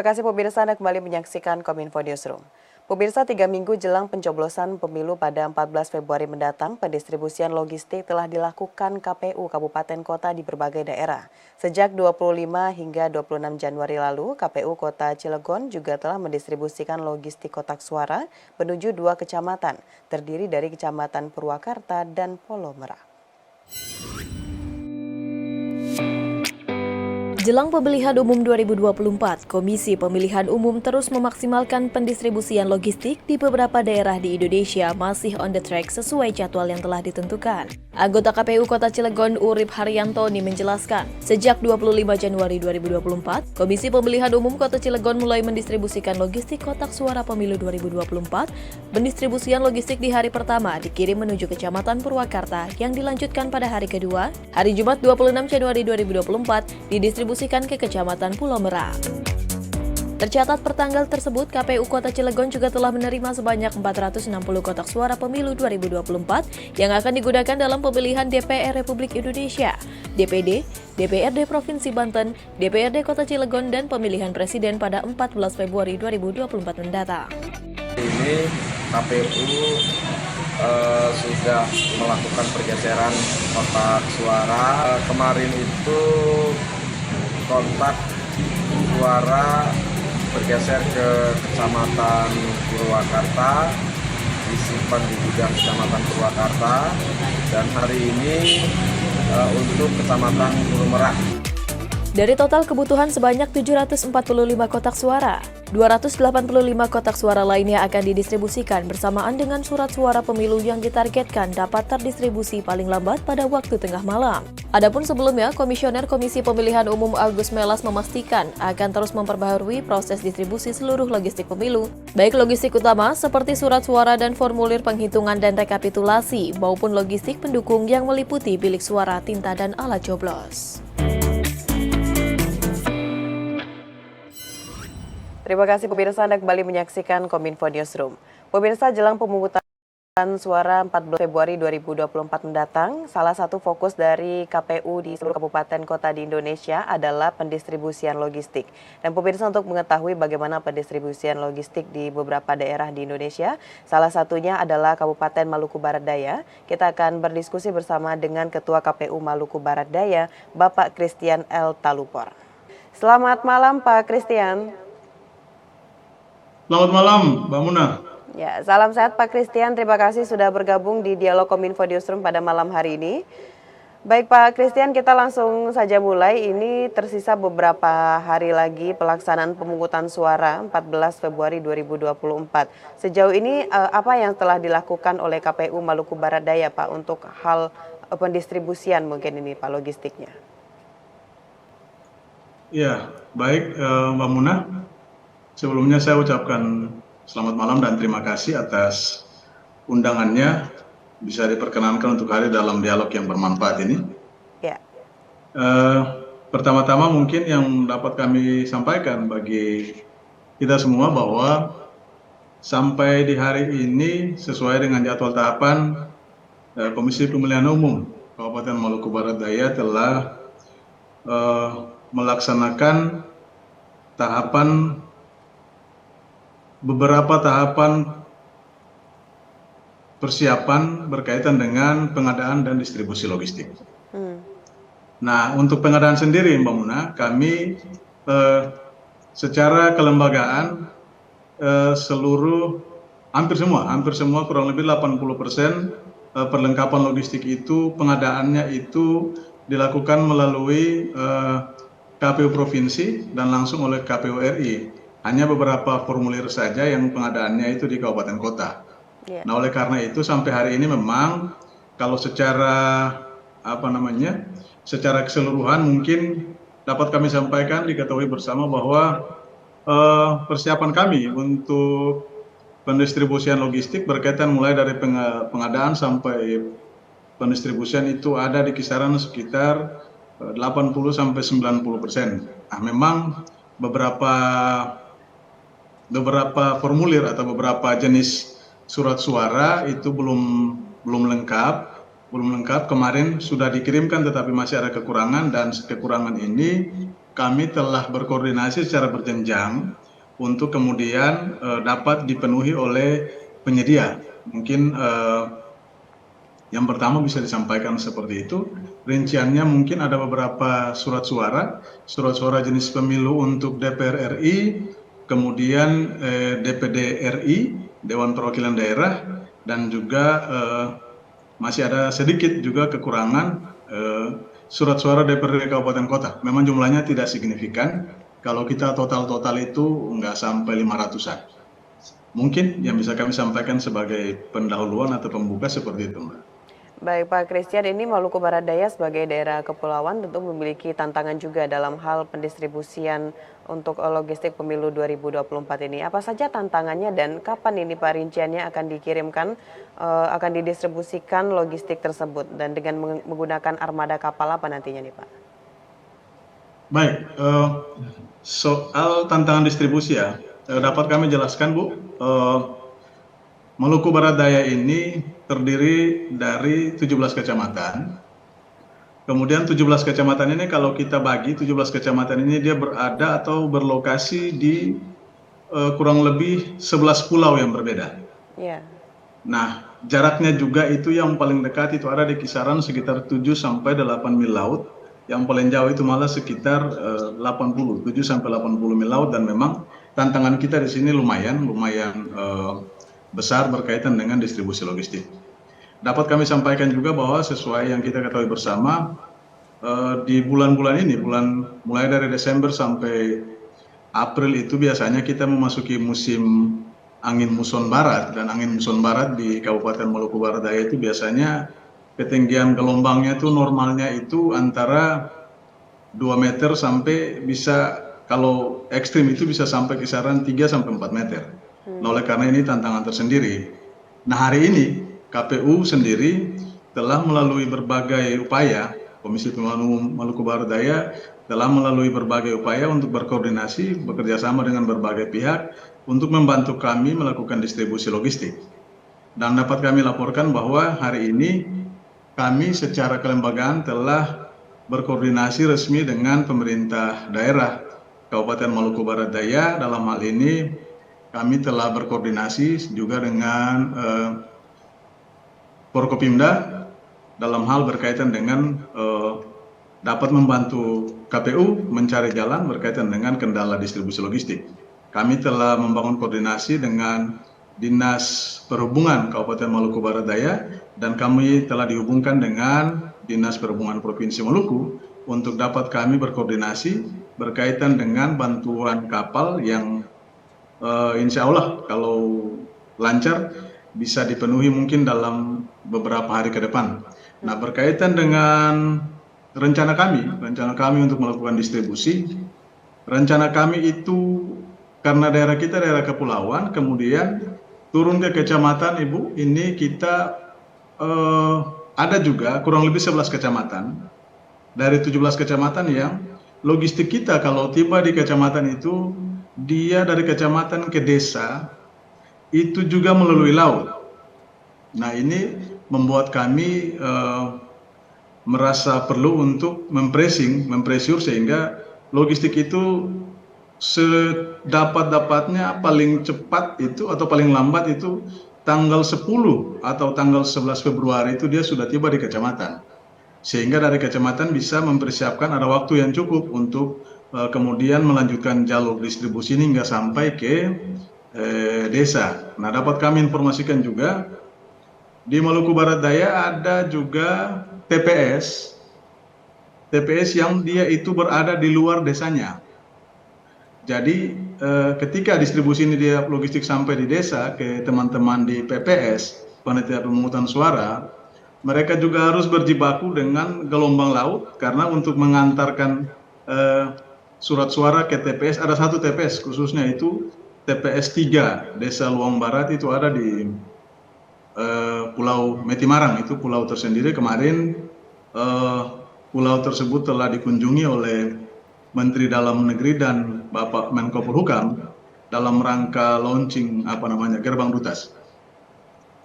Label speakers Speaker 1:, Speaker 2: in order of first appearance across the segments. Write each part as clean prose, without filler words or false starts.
Speaker 1: kasih pemirsa, Anda kembali menyaksikan Kominfo Newsroom. Pemirsa, 3 minggu jelang pencoblosan pemilu pada 14 Februari mendatang, pendistribusian logistik telah dilakukan KPU Kabupaten Kota di berbagai daerah. Sejak 25 hingga 26 Januari lalu, KPU Kota Cilegon juga telah mendistribusikan logistik kotak suara menuju 2 kecamatan, terdiri dari Kecamatan Purwakarta dan Polo Merah.
Speaker 2: Jelang pemilihan umum 2024, Komisi Pemilihan Umum terus memaksimalkan pendistribusian logistik di beberapa daerah di Indonesia masih on the track sesuai jadwal yang telah ditentukan. Anggota KPU Kota Cilegon Urip Haryantoni menjelaskan, sejak 25 Januari 2024, Komisi Pemilihan Umum Kota Cilegon mulai mendistribusikan logistik kotak suara pemilu 2024. Pendistribusian logistik di hari pertama dikirim menuju Kecamatan Purwakarta yang dilanjutkan pada hari kedua, hari Jumat 26 Januari 2024, didistribusikan ke Kecamatan Pulau Merah. Tercatat per tanggal tersebut, KPU Kota Cilegon juga telah menerima sebanyak 460 kotak suara pemilu 2024 yang akan digunakan dalam pemilihan DPR Republik Indonesia, DPD, DPRD Provinsi Banten, DPRD Kota Cilegon, dan pemilihan presiden pada 14 Februari 2024 mendatang.
Speaker 3: Ini KPU sudah melakukan pergeseran kotak suara. Kemarin itu kotak suara bergeser ke Kecamatan Purwakarta, disimpan di gudang Kecamatan Purwakarta, dan hari ini untuk Kecamatan Pulau Merah.
Speaker 2: Dari total kebutuhan sebanyak 745 kotak suara, 285 kotak suara lainnya akan didistribusikan bersamaan dengan surat suara pemilu yang ditargetkan dapat terdistribusi paling lambat pada waktu tengah malam. Adapun sebelumnya, Komisioner Komisi Pemilihan Umum Agus Melas memastikan akan terus memperbaharui proses distribusi seluruh logistik pemilu, baik logistik utama seperti surat suara dan formulir penghitungan dan rekapitulasi, maupun logistik pendukung yang meliputi bilik suara, tinta, dan alat coblos.
Speaker 1: Terima kasih pemirsa, Anda kembali menyaksikan Kominfo Newsroom. Pemirsa, jelang pemungutan suara 14 Februari 2024 mendatang, salah satu fokus dari KPU di seluruh kabupaten kota di Indonesia adalah pendistribusian logistik. Dan pemirsa, untuk mengetahui bagaimana pendistribusian logistik di beberapa daerah di Indonesia, salah satunya adalah Kabupaten Maluku Barat Daya. Kita akan berdiskusi bersama dengan Ketua KPU Maluku Barat Daya, Bapak Christian L. Talupor. Selamat malam Pak Christian.
Speaker 4: Selamat malam, Mbak Muna.
Speaker 1: Ya, salam sehat Pak Christian. Terima kasih sudah bergabung di Dialog Kominfo Newsroom pada malam hari ini. Baik Pak Christian, kita langsung saja mulai. Ini tersisa beberapa hari lagi pelaksanaan pemungutan suara 14 Februari 2024. Sejauh ini apa yang telah dilakukan oleh KPU Maluku Barat Daya Pak untuk hal pendistribusian mungkin ini Pak logistiknya?
Speaker 4: Ya, baik Mbak Muna. Sebelumnya saya ucapkan selamat malam dan terima kasih atas undangannya bisa diperkenankan untuk hadir dalam dialog yang bermanfaat ini.
Speaker 1: Ya.
Speaker 4: Pertama-tama mungkin yang dapat kami sampaikan bagi kita semua bahwa sampai di hari ini sesuai dengan jadwal tahapan Komisi Pemilihan Umum Kabupaten Maluku Barat Daya telah melaksanakan beberapa tahapan persiapan berkaitan dengan pengadaan dan distribusi logistik. Nah, untuk pengadaan sendiri Mbak Muna, kami secara kelembagaan hampir semua kurang lebih 80% perlengkapan logistik itu pengadaannya itu dilakukan melalui KPU Provinsi dan langsung oleh KPU RI. Hanya beberapa formulir saja yang pengadaannya itu di kabupaten kota. Nah, oleh karena itu sampai hari ini memang kalau secara secara keseluruhan mungkin dapat kami sampaikan diketahui bersama bahwa persiapan kami untuk pendistribusian logistik berkaitan mulai dari pengadaan sampai pendistribusian itu ada di kisaran sekitar 80-90%. Nah, memang beberapa formulir atau beberapa jenis surat suara itu belum lengkap. Kemarin sudah dikirimkan tetapi masih ada kekurangan, dan kekurangan ini kami telah berkoordinasi secara berjenjang untuk kemudian dapat dipenuhi oleh penyedia. Mungkin yang pertama bisa disampaikan seperti itu. Rinciannya mungkin ada beberapa surat suara jenis pemilu untuk DPR RI, kemudian DPD RI, Dewan Perwakilan Daerah, dan juga masih ada sedikit juga kekurangan surat suara DPRD Kabupaten Kota. Memang jumlahnya tidak signifikan. Kalau kita total itu nggak sampai 500-an. Mungkin yang bisa kami sampaikan sebagai pendahuluan atau pembuka seperti itu, Mbak.
Speaker 1: Baik Pak Christian, ini Maluku Barat Daya sebagai daerah kepulauan tentu memiliki tantangan juga dalam hal pendistribusian untuk logistik pemilu 2024 ini. Apa saja tantangannya dan kapan ini Pak rinciannya akan dikirimkan, akan didistribusikan logistik tersebut dan dengan menggunakan armada kapal apa nantinya nih Pak?
Speaker 4: Baik, soal tantangan distribusi ya, dapat kami jelaskan Bu. Maluku Barat Daya ini terdiri dari 17 kecamatan. Kemudian 17 kecamatan ini kalau kita bagi 17 kecamatan ini dia berada atau berlokasi di kurang lebih 11 pulau yang berbeda.
Speaker 1: Yeah.
Speaker 4: Nah, jaraknya juga itu yang paling dekat itu ada di kisaran sekitar 7 sampai 8 mil laut. Yang paling jauh itu malah sekitar 7 sampai 80 mil laut, dan memang tantangan kita di sini lumayan besar berkaitan dengan distribusi logistik. Dapat kami sampaikan juga bahwa sesuai yang kita ketahui bersama, di bulan-bulan ini, mulai dari Desember sampai April itu biasanya kita memasuki musim angin muson barat, dan angin muson barat di Kabupaten Maluku Barat Daya itu biasanya ketinggian gelombangnya itu normalnya itu antara 2 meter sampai bisa, kalau ekstrim itu bisa sampai kisaran 3 sampai 4 meter. Nah, oleh karena ini tantangan tersendiri. Nah, hari ini KPU sendiri telah melalui berbagai upaya, Komisi Pemilihan Umum Maluku Barat Daya telah melalui berbagai upaya untuk berkoordinasi, bekerjasama dengan berbagai pihak untuk membantu kami melakukan distribusi logistik. Dan dapat kami laporkan bahwa hari ini kami secara kelembagaan telah berkoordinasi resmi dengan pemerintah daerah Kabupaten Maluku Barat Daya. Dalam hal ini kami telah berkoordinasi juga dengan Forkopimda dalam hal berkaitan dengan dapat membantu KPU mencari jalan berkaitan dengan kendala distribusi logistik. Kami telah membangun koordinasi dengan Dinas Perhubungan Kabupaten Maluku Barat Daya, dan kami telah dihubungkan dengan Dinas Perhubungan Provinsi Maluku untuk dapat kami berkoordinasi berkaitan dengan bantuan kapal yang insya Allah kalau lancar bisa dipenuhi mungkin dalam beberapa hari ke depan. Nah, berkaitan dengan rencana kami untuk melakukan distribusi, rencana kami itu karena daerah kita daerah kepulauan, kemudian turun ke kecamatan Ibu, ini kita ada juga kurang lebih 11 kecamatan dari 17 kecamatan yang logistik kita kalau tiba di kecamatan itu, dia dari kecamatan ke desa itu juga melalui laut. Nah, ini membuat kami merasa perlu untuk mempressure sehingga logistik itu sedapat-dapatnya paling cepat itu atau paling lambat itu tanggal 10 atau tanggal 11 Februari itu dia sudah tiba di kecamatan. Sehingga dari kecamatan bisa mempersiapkan ada waktu yang cukup untuk kemudian melanjutkan jalur distribusi ini hingga sampai ke desa. Nah, dapat kami informasikan juga di Maluku Barat Daya ada juga TPS yang dia itu berada di luar desanya. Jadi ketika distribusi ini dia logistik sampai di desa ke teman-teman di PPS, Panitia Pemungutan Suara, mereka juga harus berjibaku dengan gelombang laut karena untuk mengantarkan surat suara ke TPS, ada satu TPS khususnya itu TPS 3 Desa Luang Barat, itu ada di Pulau Metimarang, itu pulau tersendiri. Kemarin pulau tersebut telah dikunjungi oleh Menteri Dalam Negeri dan Bapak Menko Polhukam dalam rangka launching gerbang Dutas.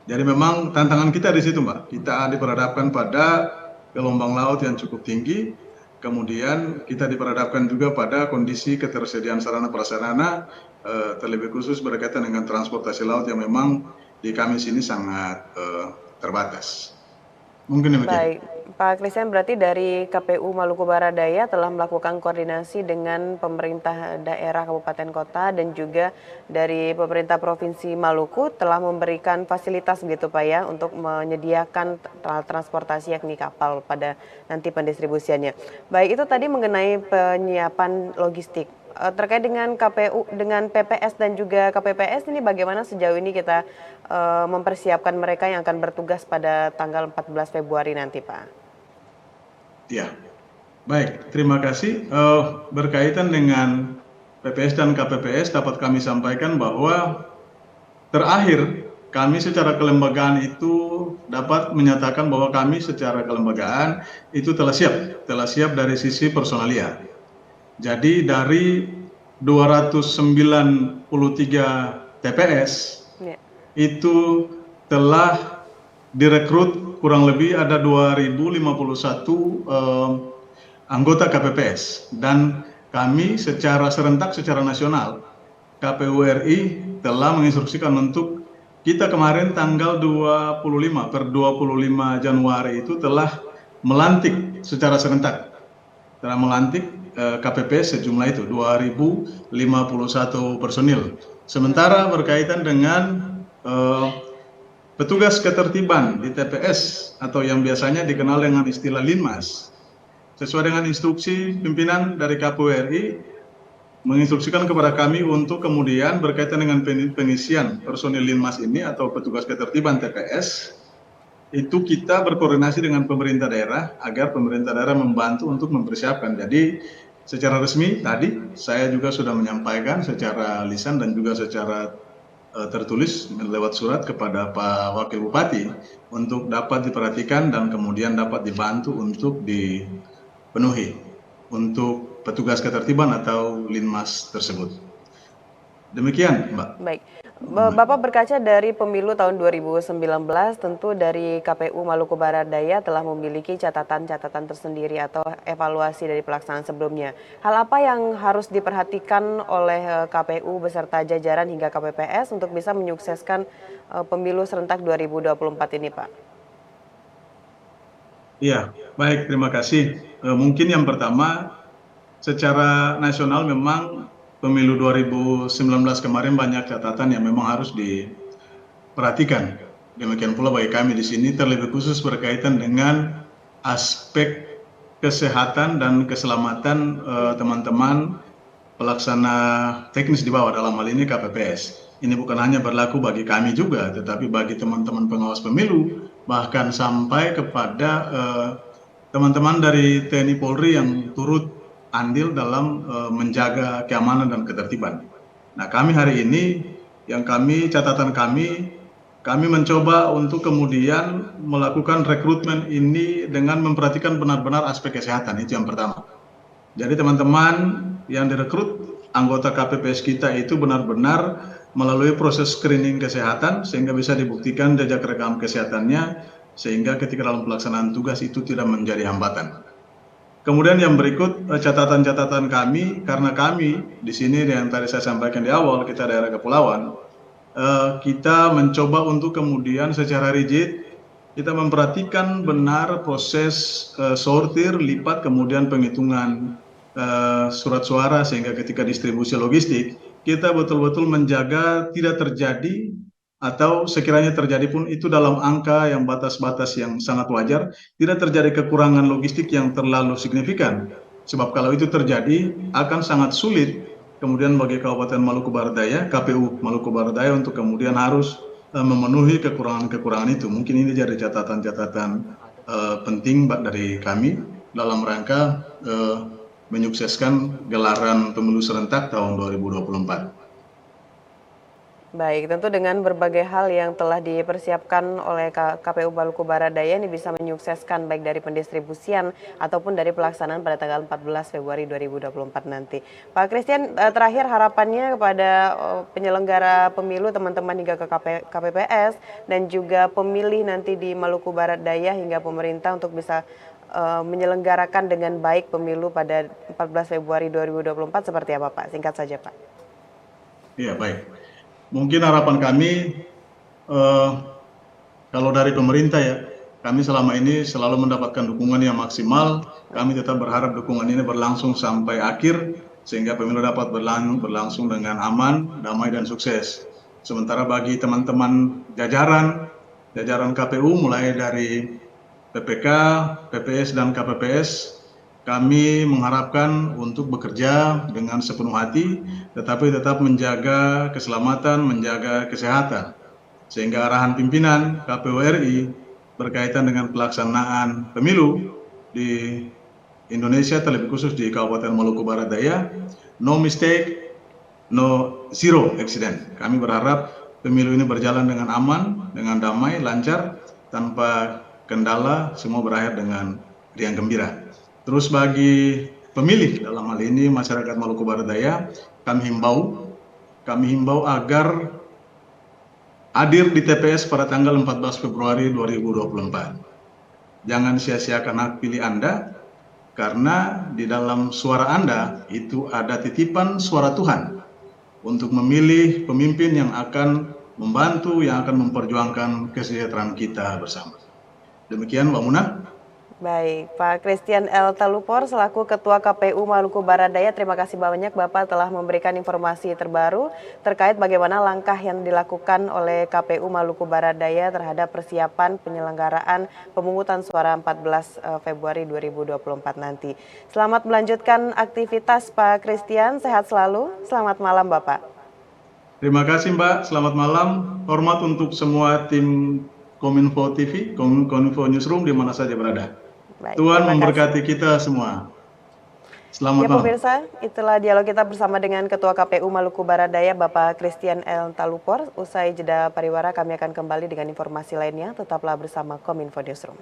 Speaker 4: Jadi memang tantangan kita di situ, Mbak. Kita diperhadapkan pada gelombang laut yang cukup tinggi. Kemudian kita diperhadapkan juga pada kondisi ketersediaan sarana prasarana, terlebih khusus berkaitan dengan transportasi laut yang memang di kami sini sangat terbatas. Mungkin demikian.
Speaker 1: Baik, Pak Christian, berarti dari KPU Maluku Barat Daya telah melakukan koordinasi dengan pemerintah daerah kabupaten kota dan juga dari pemerintah Provinsi Maluku telah memberikan fasilitas begitu Pak ya untuk menyediakan transportasi yakni kapal pada nanti pendistribusiannya. Baik, itu tadi mengenai penyiapan logistik. Terkait dengan KPU, dengan PPS dan juga KPPS ini bagaimana sejauh ini kita mempersiapkan mereka yang akan bertugas pada tanggal 14 Februari nanti, Pak?
Speaker 4: Ya, baik. Terima kasih. Berkaitan dengan PPS dan KPPS dapat kami sampaikan bahwa terakhir kami secara kelembagaan itu dapat menyatakan bahwa kami secara kelembagaan itu telah siap dari sisi personalia. Jadi dari 293 TPS itu telah direkrut kurang lebih ada 2051 anggota KPPS, dan kami secara serentak secara nasional KPU RI telah menginstruksikan untuk kita kemarin tanggal 25 per 25 Januari itu telah melantik secara serentak, telah melantik KPPS sejumlah itu 2051 personil. Sementara berkaitan dengan petugas ketertiban di TPS atau yang biasanya dikenal dengan istilah Linmas, sesuai dengan instruksi pimpinan dari KPU RI menginstruksikan kepada kami untuk kemudian berkaitan dengan pengisian personil Linmas ini atau petugas ketertiban TPS, itu kita berkoordinasi dengan pemerintah daerah agar pemerintah daerah membantu untuk mempersiapkan. Jadi secara resmi tadi saya juga sudah menyampaikan secara lisan dan juga secara tertulis lewat surat kepada Pak Wakil Bupati untuk dapat diperhatikan dan kemudian dapat dibantu untuk dipenuhi untuk petugas ketertiban atau Linmas tersebut. Demikian, Mbak.
Speaker 1: Baik. Bapak berkaca dari pemilu tahun 2019, tentu dari KPU Maluku Barat Daya telah memiliki catatan-catatan tersendiri atau evaluasi dari pelaksanaan sebelumnya. Hal apa yang harus diperhatikan oleh KPU beserta jajaran hingga KPPS untuk bisa menyukseskan pemilu serentak 2024 ini, Pak?
Speaker 4: Iya, baik, terima kasih. Mungkin yang pertama, secara nasional memang pemilu 2019 kemarin banyak catatan yang memang harus diperhatikan. Demikian pula bagi kami di sini, terlebih khusus berkaitan dengan aspek kesehatan dan keselamatan teman-teman pelaksana teknis di bawah, dalam hal ini KPPS. Ini bukan hanya berlaku bagi kami juga, tetapi bagi teman-teman pengawas pemilu, bahkan sampai kepada teman-teman dari TNI Polri yang turut andil dalam menjaga keamanan dan ketertiban. Nah, kami hari ini, catatan kami mencoba untuk kemudian melakukan rekrutmen ini dengan memperhatikan benar-benar aspek kesehatan, itu yang pertama. Jadi teman-teman yang direkrut, anggota KPPS kita itu benar-benar melalui proses screening kesehatan sehingga bisa dibuktikan jejak rekam kesehatannya, sehingga ketika dalam pelaksanaan tugas itu tidak menjadi hambatan. Kemudian yang berikut catatan-catatan kami, karena kami di sini yang tadi saya sampaikan di awal, kita daerah kepulauan, kita mencoba untuk kemudian secara rigid kita memperhatikan benar proses sortir, lipat, kemudian penghitungan surat suara, sehingga ketika distribusi logistik kita betul-betul menjaga tidak terjadi, atau sekiranya terjadi pun itu dalam angka yang batas-batas yang sangat wajar, tidak terjadi kekurangan logistik yang terlalu signifikan. Sebab kalau itu terjadi akan sangat sulit kemudian bagi Kabupaten Maluku Barat Daya, KPU Maluku Barat Daya untuk kemudian harus memenuhi kekurangan-kekurangan itu. Mungkin ini jadi catatan-catatan penting dari kami dalam rangka menyukseskan gelaran pemilu serentak tahun 2024.
Speaker 1: Baik, tentu dengan berbagai hal yang telah dipersiapkan oleh KPU Maluku Barat Daya ini bisa menyukseskan baik dari pendistribusian ataupun dari pelaksanaan pada tanggal 14 Februari 2024 nanti. Pak Christian, terakhir harapannya kepada penyelenggara pemilu, teman-teman hingga ke KPPS dan juga pemilih nanti di Maluku Barat Daya hingga pemerintah untuk bisa menyelenggarakan dengan baik pemilu pada 14 Februari 2024 seperti apa Pak? Singkat saja Pak.
Speaker 4: Iya, baik. Mungkin harapan kami eh, kalau dari pemerintah ya, kami selama ini selalu mendapatkan dukungan yang maksimal. Kami tetap berharap dukungan ini berlangsung sampai akhir sehingga pemilu dapat berlangsung dengan aman, damai dan sukses. Sementara bagi teman-teman jajaran KPU mulai dari PPK, PPS dan KPPS, kami mengharapkan untuk bekerja dengan sepenuh hati, tetapi tetap menjaga keselamatan, menjaga kesehatan. Sehingga arahan pimpinan KPU RI berkaitan dengan pelaksanaan pemilu di Indonesia, terlebih khusus di Kabupaten Maluku Barat Daya, no mistake, no zero accident. Kami berharap pemilu ini berjalan dengan aman, dengan damai, lancar, tanpa kendala, semua berakhir dengan riang gembira. Terus bagi pemilih dalam hal ini masyarakat Maluku Barat Daya, kami himbau agar hadir di TPS pada tanggal 14 Februari 2024. Jangan sia-siakan hak pilih Anda, karena di dalam suara Anda itu ada titipan suara Tuhan untuk memilih pemimpin yang akan membantu, yang akan memperjuangkan kesejahteraan kita bersama. Demikian Mbak Muna.
Speaker 1: Baik, Pak Christian L. Talupor selaku Ketua KPU Maluku Barat Daya, terima kasih banyak Bapak telah memberikan informasi terbaru terkait bagaimana langkah yang dilakukan oleh KPU Maluku Barat Daya terhadap persiapan penyelenggaraan pemungutan suara 14 Februari 2024 nanti. Selamat melanjutkan aktivitas Pak Christian, sehat selalu, selamat malam Bapak.
Speaker 4: Terima kasih Mbak, selamat malam. Hormat untuk semua tim Kominfo TV, Kominfo Newsroom di mana saja berada.
Speaker 1: Baik,
Speaker 4: Tuhan
Speaker 1: terima
Speaker 4: memberkati
Speaker 1: kasih.
Speaker 4: kita semua. Selamat
Speaker 1: Ya
Speaker 4: malam.
Speaker 1: pemirsa, itulah dialog kita bersama dengan Ketua KPU Maluku Barat Daya Bapak Christian L. Talupor. Usai jeda pariwara kami akan kembali dengan informasi lainnya. Tetaplah bersama Kominfo Newsroom.